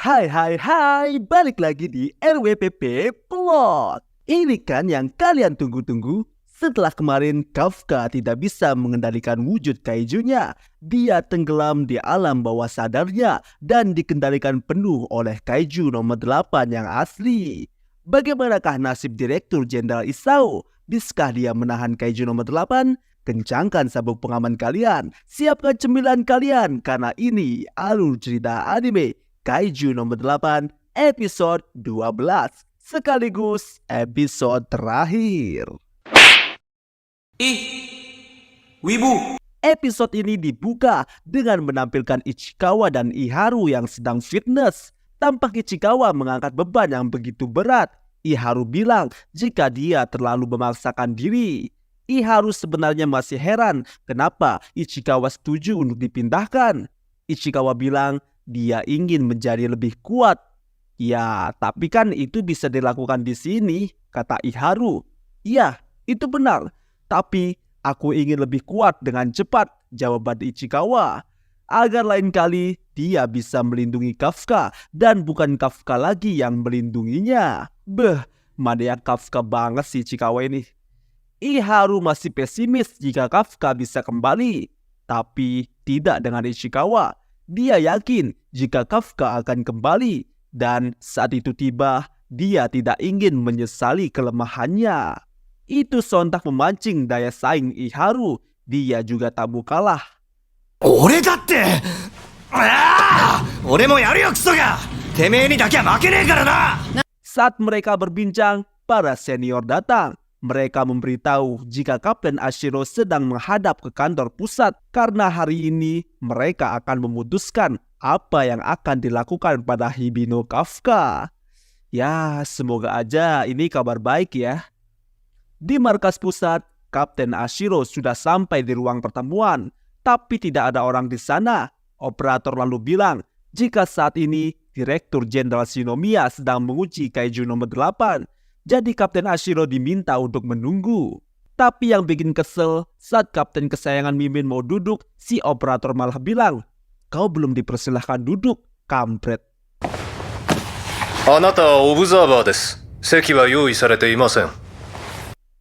Hai, balik lagi di RWPP Plot. Ini kan yang kalian tunggu-tunggu. Setelah kemarin Kafka tidak bisa mengendalikan wujud kaijunya, dia tenggelam di alam bawah sadarnya dan dikendalikan penuh oleh kaiju nomor 8 yang asli. Bagaimanakah nasib Direktur Jenderal Isao? Biskah dia menahan kaiju nomor 8? Kencangkan sabuk pengaman kalian, siapkan cemilan kalian, karena ini alur cerita anime Kaiju nomor 8 episode 12 sekaligus episode terakhir. Wibu. Episode ini dibuka dengan menampilkan Ichikawa dan Iharu yang sedang fitness. Tampak Ichikawa mengangkat beban yang begitu berat. Iharu bilang jika dia terlalu memaksakan diri. Iharu sebenarnya masih heran kenapa Ichikawa setuju untuk dipindahkan. Ichikawa bilang dia ingin menjadi lebih kuat. Ya, tapi kan itu bisa dilakukan di sini, kata Iharu. Iya, itu benar. Tapi aku ingin lebih kuat dengan cepat, jawaban Ichikawa. Agar lain kali dia bisa melindungi Kafka dan bukan Kafka lagi yang melindunginya. Mana yang Kafka banget sih Ichikawa ini. Iharu masih pesimis jika Kafka bisa kembali. Tapi tidak dengan Ichikawa. Dia yakin jika Kafka akan kembali. Dan saat itu tiba, dia tidak ingin menyesali kelemahannya. Itu sontak memancing daya saing Iharu. Dia juga tak mau kalah. Ore datte! Ore mo yaru yo kuso ga! Temei ni dake makenee kara na! Saat mereka berbincang, para senior datang. Mereka memberitahu jika Kapten Ashiro sedang menghadap ke kantor pusat karena hari ini mereka akan memutuskan apa yang akan dilakukan pada Hibino Kafka. Ya, semoga aja ini kabar baik ya. Di markas pusat, Kapten Ashiro sudah sampai di ruang pertemuan, tapi tidak ada orang di sana. Operator lalu bilang jika saat ini Direktur Jenderal Shinomiya sedang menguji kaiju nomor 8. Jadi Kapten Ashiro diminta untuk menunggu. Tapi yang bikin kesel, saat Kapten kesayangan Mimin mau duduk, si operator malah bilang, "Kau belum dipersilahkan duduk, kampret." Anata wa observer desu. Seki wa youi sarete imasen.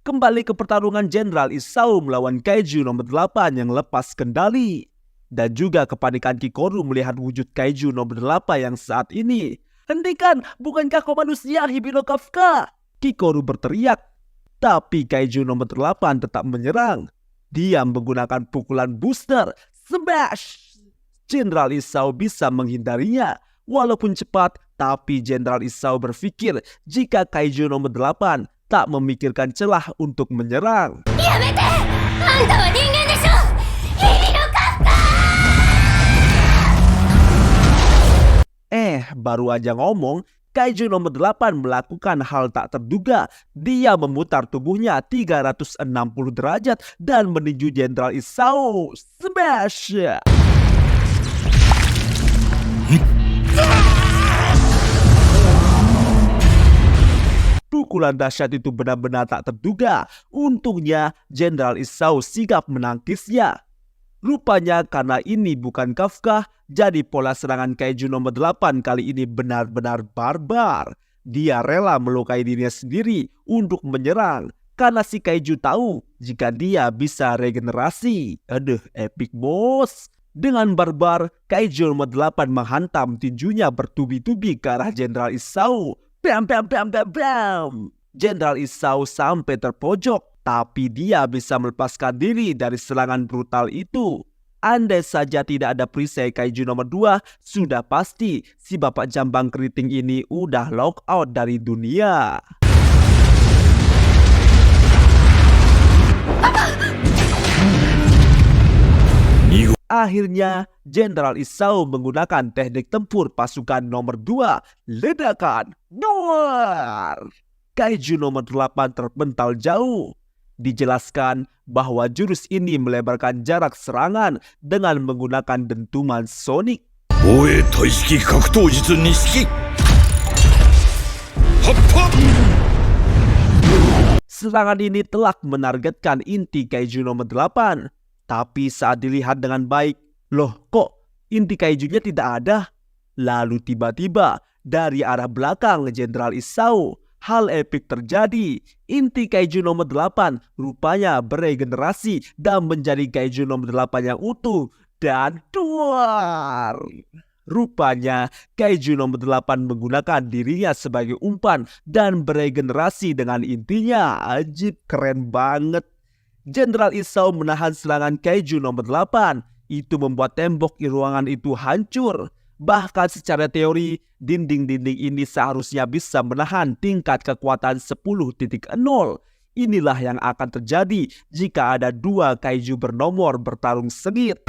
Kembali ke pertarungan Jenderal Isao melawan kaiju nomor 8 yang lepas kendali. Dan juga kepanikan Kikoru melihat wujud kaiju nomor 8 yang saat ini. "Hentikan, bukankah kau manusia, Hibino Kafka?" Kikoru berteriak. Tapi kaiju nomor 8 tetap menyerang. Dia menggunakan pukulan booster. Smash! Jenderal Isao bisa menghindarinya. Walaupun cepat, tapi Jenderal Isao berpikir jika kaiju nomor 8 tak memikirkan celah untuk menyerang. Yamete! Anta wa ningen desho! Hibino Kafka! Baru aja ngomong, kaiju nomor 8 melakukan hal tak terduga. Dia memutar tubuhnya 360 derajat dan menuju Jenderal Isao. Smash! Pukulan dahsyat itu benar-benar tak terduga. Untungnya Jenderal Isao sigap menangkisnya. Rupanya karena ini bukan Kafka, jadi pola serangan kaiju nomor 8 kali ini benar-benar barbar. Dia rela melukai dirinya sendiri untuk menyerang. Karena si kaiju tahu jika dia bisa regenerasi. Epic bos. Dengan barbar, kaiju nomor 8 menghantam tinjunya bertubi-tubi ke arah Jenderal Isao. Bam! Jenderal Isao sampai terpojok. Tapi dia bisa melepaskan diri dari serangan brutal itu. Andai saja tidak ada perisai kaiju nomor 2, sudah pasti si bapak jambang keriting ini udah lock out dari dunia. Akhirnya, Jenderal Isao menggunakan teknik tempur pasukan nomor 2, ledakan. Noar! Kaiju nomor 8 terpental jauh. Dijelaskan bahwa jurus ini melebarkan jarak serangan dengan menggunakan dentuman sonik. Oe Taishiki Kakutou Jitsu Nishiki. Serangan ini telah menargetkan inti kaiju nomor 8. Tapi saat dilihat dengan baik, loh kok inti kaijunya tidak ada? Lalu tiba-tiba dari arah belakang Jenderal Isao, hal epik terjadi. Inti kaiju nomor 8 rupanya beregenerasi dan menjadi kaiju nomor 8 yang utuh dan duar. Rupanya kaiju nomor 8 menggunakan dirinya sebagai umpan dan beregenerasi dengan intinya. Ajib, keren banget. Jenderal Isao menahan serangan kaiju nomor 8. Itu membuat tembok di ruangan itu hancur. Bahkan secara teori, dinding-dinding ini seharusnya bisa menahan tingkat kekuatan 10.0. Inilah yang akan terjadi jika ada dua kaiju bernomor bertarung sengit.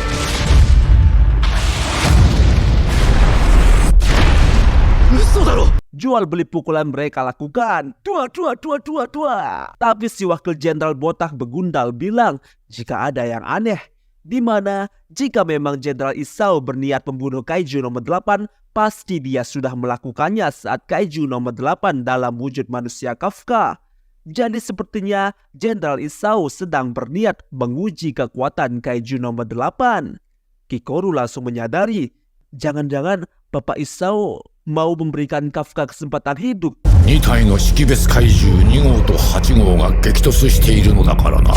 Jual beli pukulan mereka lakukan. Dua. Tapi si wakil jenderal botak begundal bilang jika ada yang aneh. Dimana jika memang Jenderal Isao berniat membunuh kaiju nomor 8, pasti dia sudah melakukannya saat kaiju nomor 8 dalam wujud manusia Kafka. Jadi sepertinya Jenderal Isao sedang berniat menguji kekuatan kaiju nomor 8. Kikoru langsung menyadari, jangan-jangan Bapak Isao mau memberikan Kafka kesempatan hidup. 2体の識別怪獣2号と8号が激突しているのだからな。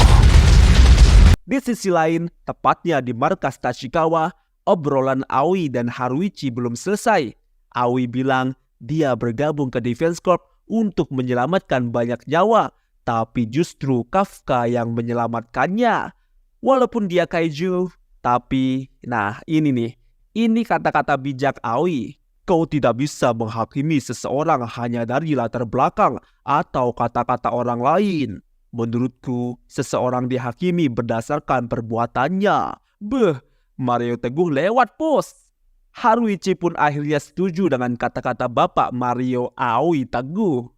Di sisi lain, tepatnya di markas Tachikawa, obrolan Aoi dan Haruichi belum selesai. Aoi bilang dia bergabung ke Defense Corp untuk menyelamatkan banyak nyawa, tapi justru Kafka yang menyelamatkannya. Walaupun dia kaiju, tapi nah ini nih, ini kata-kata bijak Aoi. Kau tidak bisa menghakimi seseorang hanya dari latar belakang atau kata-kata orang lain. Menurutku, seseorang dihakimi berdasarkan perbuatannya. Beh, Mario Teguh lewat, bos. Haruichi pun akhirnya setuju dengan kata-kata Bapak Mario Aoi Teguh.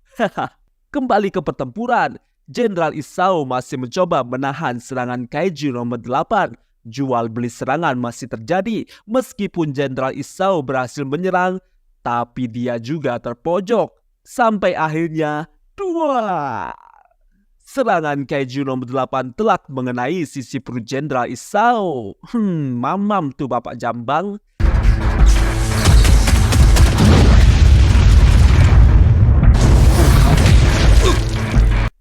Kembali ke pertempuran, Jenderal Isao masih mencoba menahan serangan kaiju nomor 8. Jual beli serangan masih terjadi meskipun Jenderal Isao berhasil menyerang, tapi dia juga terpojok. Sampai akhirnya serangan kaiju nomor 8 telak mengenai sisi perut Jenderal Isao. Mamam tuh Bapak Jambang.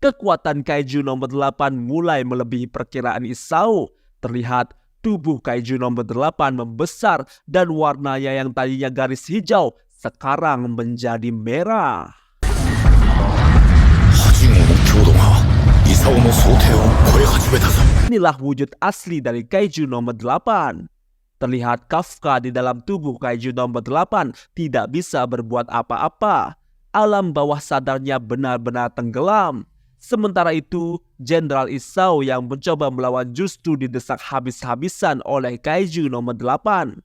Kekuatan kaiju nomor 8 mulai melebihi perkiraan Isao. Terlihat tubuh kaiju nomor 8 membesar dan warnanya yang tadinya garis hijau sekarang menjadi merah. 8号の強度が功の想定を超え始めたぞ。 Inilah wujud asli dari kaiju nomor 8. Terlihat Kafka di dalam tubuh kaiju nomor 8 tidak bisa berbuat apa-apa. Alam bawah sadarnya benar-benar tenggelam. Sementara itu, Jenderal Isao yang mencoba melawan justru didesak habis-habisan oleh kaiju nomor 8.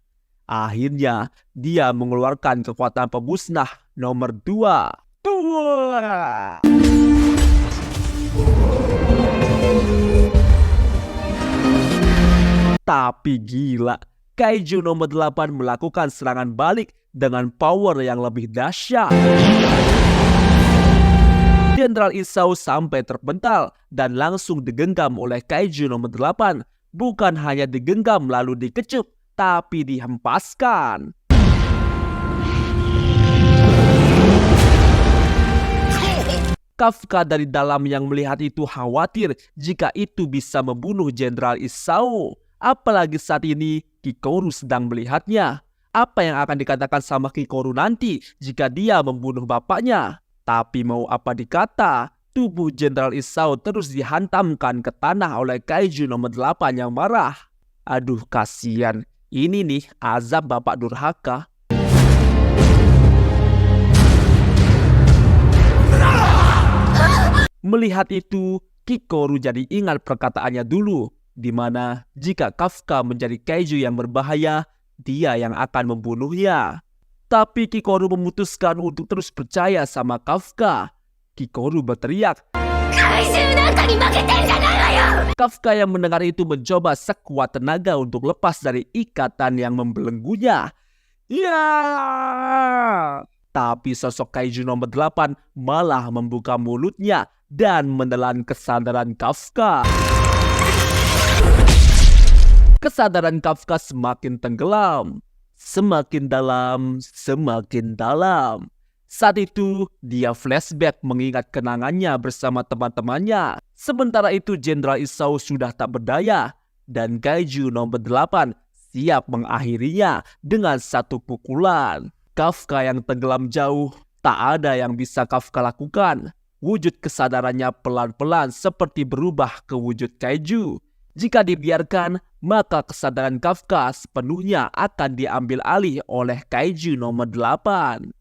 Akhirnya, dia mengeluarkan kekuatan pemusnah nomor 2. Tapi gila, kaiju nomor 8 melakukan serangan balik dengan power yang lebih dahsyat. Jenderal Isao sampai terpental dan langsung digenggam oleh kaiju nomor 8. Bukan hanya digenggam lalu dikecup, tapi dihempaskan. Kafka dari dalam yang melihat itu khawatir jika itu bisa membunuh Jenderal Isao. Apalagi saat ini Kikoru sedang melihatnya. Apa yang akan dikatakan sama Kikoru nanti jika dia membunuh bapaknya? Tapi mau apa dikata, tubuh Jenderal Isao terus dihantamkan ke tanah oleh kaiju nomor 8 yang marah. Aduh kasihan, ini nih azab bapak durhaka. Melihat itu, Kikoru jadi ingat perkataannya dulu, di mana jika Kafka menjadi kaiju yang berbahaya, dia yang akan membunuhnya. Tapi Kikoru memutuskan untuk terus percaya sama Kafka. Kikoru berteriak. Kafka yang mendengar itu mencoba sekuat tenaga untuk lepas dari ikatan yang membelenggunya. Ya! Tapi sosok kaiju nomor 8 malah membuka mulutnya dan menelan kesadaran Kafka. Kesadaran Kafka semakin tenggelam. Semakin dalam, semakin dalam. Saat itu, dia flashback mengingat kenangannya bersama teman-temannya. Sementara itu, Jenderal Isao sudah tak berdaya, dan Kaiju nomor 8 siap mengakhirinya dengan satu pukulan. Kafka yang tenggelam jauh, tak ada yang bisa Kafka lakukan. Wujud kesadarannya pelan-pelan seperti berubah ke wujud Kaiju. Jika dibiarkan, maka kesadaran Kafka sepenuhnya akan diambil alih oleh Kaiju nomor 8.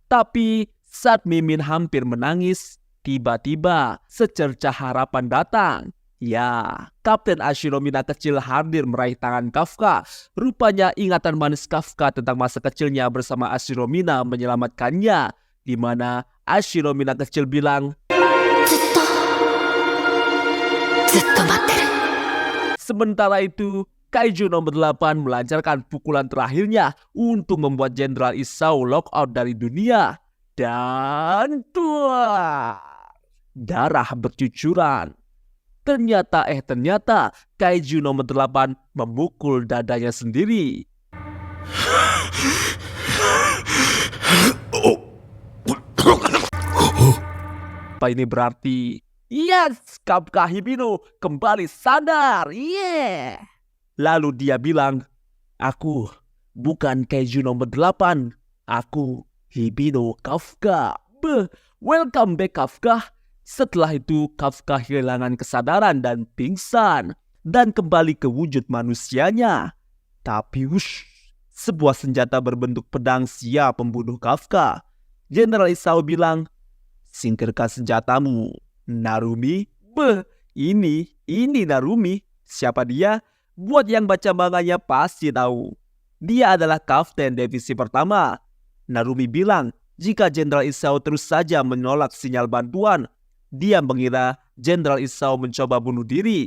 Tapi saat Mimin hampir menangis, tiba-tiba secercah harapan datang. Ya, Kapten Ashiromina kecil hadir meraih tangan Kafka. Rupanya ingatan manis Kafka tentang masa kecilnya bersama Ashiromina menyelamatkannya. Di mana Ashiromina kecil bilang, sementara itu, Kaiju nomor 8 melancarkan pukulan terakhirnya untuk membuat Jenderal Isao lockout dari dunia. Dan darah bercucuran. Ternyata Kaiju nomor 8 memukul dadanya sendiri. Apa ini berarti? Yes, Kafka Hibino kembali sadar. Yeah. Lalu dia bilang, aku bukan Kaiju nomor 8. Aku Hibino Kafka. Welcome back Kafka. Setelah itu Kafka kehilangan kesadaran dan pingsan. Dan kembali ke wujud manusianya. Tapi sebuah senjata berbentuk pedang siap membunuh Kafka. Jenderal Isao bilang, singkirkan senjatamu, Narumi. Ini Narumi. Siapa dia? Buat yang baca manganya pasti tahu. Dia adalah Kapten Divisi Pertama. Narumi bilang, jika Jenderal Isao terus saja menolak sinyal bantuan, dia mengira Jenderal Isao mencoba bunuh diri.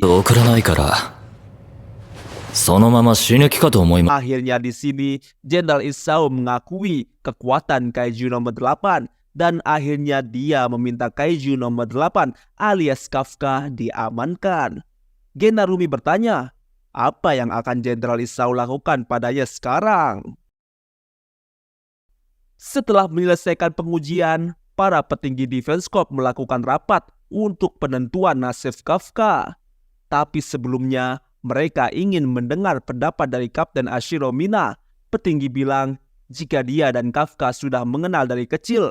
Akhirnya di sini, Jenderal Isao mengakui kekuatan Kaiju nomor 8 dan akhirnya dia meminta Kaiju nomor 8 alias Kafka diamankan. Gen Narumi bertanya, apa yang akan Jenderal Isao lakukan padanya sekarang? Setelah menyelesaikan pengujian, para petinggi Defense Corp melakukan rapat untuk penentuan nasib Kafka. Tapi sebelumnya, mereka ingin mendengar pendapat dari Kapten Ashiromina. Petinggi bilang, jika dia dan Kafka sudah mengenal dari kecil.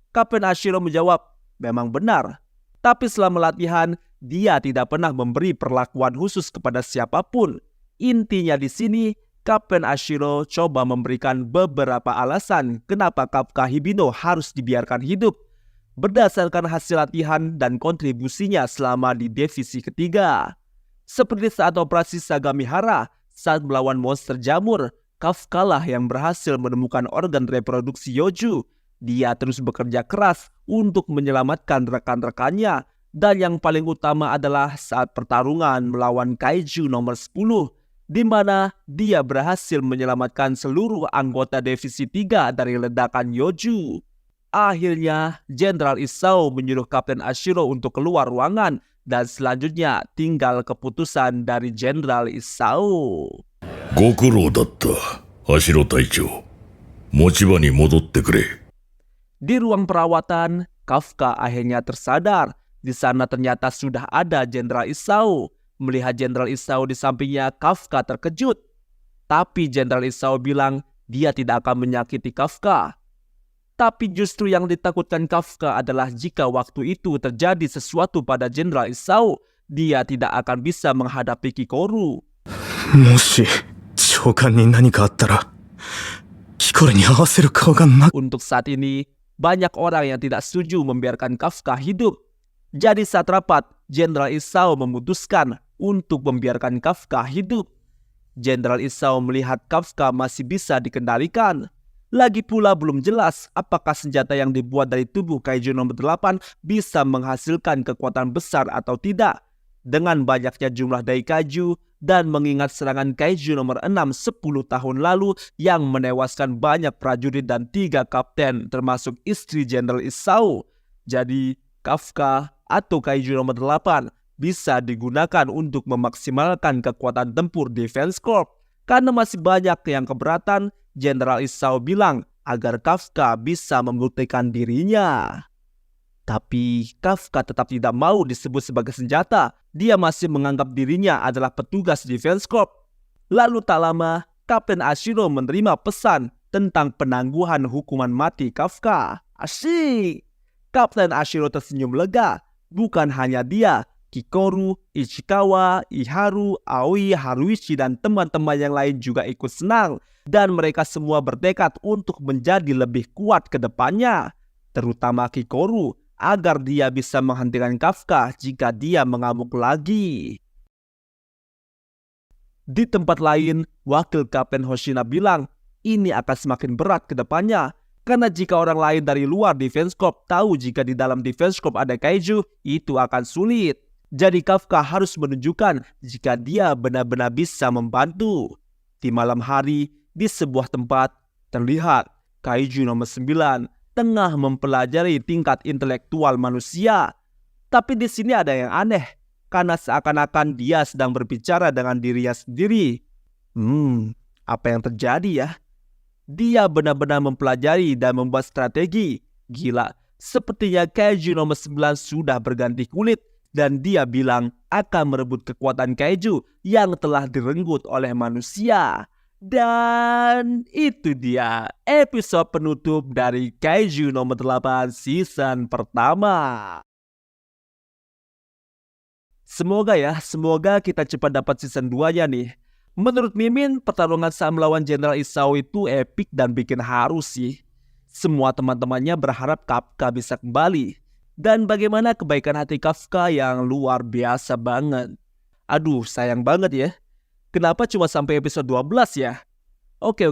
Kapten Ashiro menjawab, memang benar. Tapi selama latihan, dia tidak pernah memberi perlakuan khusus kepada siapapun. Intinya di sini, Kapten Ashiro coba memberikan beberapa alasan kenapa Kafka Hibino harus dibiarkan hidup. Berdasarkan hasil latihan dan kontribusinya selama di divisi ketiga. Seperti saat operasi Sagamihara, saat melawan monster jamur, Kafka lah yang berhasil menemukan organ reproduksi Yoju. Dia terus bekerja keras untuk menyelamatkan rekan-rekannya. Dan yang paling utama adalah saat pertarungan melawan Kaiju nomor 10, di mana dia berhasil menyelamatkan seluruh anggota Divisi 3 dari ledakan Yoju. Akhirnya, Jenderal Isao menyuruh Kapten Ashiro untuk keluar ruangan dan selanjutnya tinggal keputusan dari Jenderal Isao. Di ruang perawatan, Kafka akhirnya tersadar. Di sana ternyata sudah ada Jenderal Isao. Melihat Jenderal Isao di sampingnya, Kafka terkejut. Tapi Jenderal Isao bilang dia tidak akan menyakiti Kafka. Tapi justru yang ditakutkan Kafka adalah jika waktu itu terjadi sesuatu pada Jenderal Isao, dia tidak akan bisa menghadapi Kikoru. Untuk saat ini, banyak orang yang tidak setuju membiarkan Kafka hidup. Jadi saat rapat, Jenderal Isao memutuskan untuk membiarkan Kafka hidup. Jenderal Isao melihat Kafka masih bisa dikendalikan. Lagi pula belum jelas apakah senjata yang dibuat dari tubuh Kaiju nomor 8 bisa menghasilkan kekuatan besar atau tidak. Dengan banyaknya jumlah Daikaiju dan mengingat serangan Kaiju nomor 6 10 tahun lalu yang menewaskan banyak prajurit dan 3 kapten termasuk istri Jenderal Isao. Jadi Kafka atau Kaiju nomor 8 bisa digunakan untuk memaksimalkan kekuatan tempur Defense Corp. Karena masih banyak yang keberatan, Jenderal Isao bilang agar Kafka bisa membuktikan dirinya. Tapi Kafka tetap tidak mau disebut sebagai senjata. Dia masih menganggap dirinya adalah petugas Defense Corp. Lalu tak lama, Kapten Ashiro menerima pesan tentang penangguhan hukuman mati Kafka. Asyik! Kapten Ashiro tersenyum lega. Bukan hanya dia, Kikoru, Ichikawa, Iharu, Aoi, Haruichi, dan teman-teman yang lain juga ikut senang. Dan mereka semua bertekad untuk menjadi lebih kuat ke depannya. Terutama Kikoru, agar dia bisa menghentikan Kafka jika dia mengamuk lagi. Di tempat lain, Wakil Kapten Hoshina bilang ini akan semakin berat ke depannya. Karena jika orang lain dari luar Defense Corp tahu jika di dalam Defense Corp ada kaiju, itu akan sulit. Jadi Kafka harus menunjukkan jika dia benar-benar bisa membantu. Di malam hari, di sebuah tempat, terlihat kaiju nomor 9 tengah mempelajari tingkat intelektual manusia. Tapi di sini ada yang aneh, karena seakan-akan dia sedang berbicara dengan dirinya sendiri. Apa yang terjadi ya? Dia benar-benar mempelajari dan membuat strategi. Gila, sepertinya kaiju nomor 9 sudah berganti kulit. Dan dia bilang akan merebut kekuatan kaiju yang telah direnggut oleh manusia. Dan itu dia episode penutup dari Kaiju nomor 8 season pertama. Semoga kita cepat dapat season 2-nya nih. Menurut Mimin, pertarungan saat melawan Jenderal Isao itu epic dan bikin haru sih. Semua teman-temannya berharap Kafka bisa kembali. Dan bagaimana kebaikan hati Kafka yang luar biasa banget. Aduh, sayang banget ya. Kenapa cuma sampai episode 12 ya? Oke.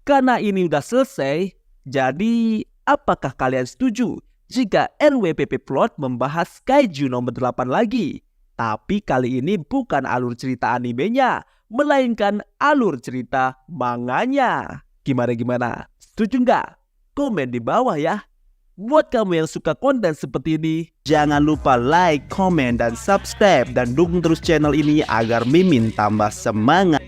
Karena ini udah selesai, jadi apakah kalian setuju jika RWPP Plot membahas Kaiju nomor 8 lagi? Tapi kali ini bukan alur cerita animenya, melainkan alur cerita manganya. Gimana? Setuju nggak? Komen di bawah ya. Buat kamu yang suka konten seperti ini, jangan lupa like, komen, dan subscribe. Dan dukung terus channel ini agar Mimin tambah semangat.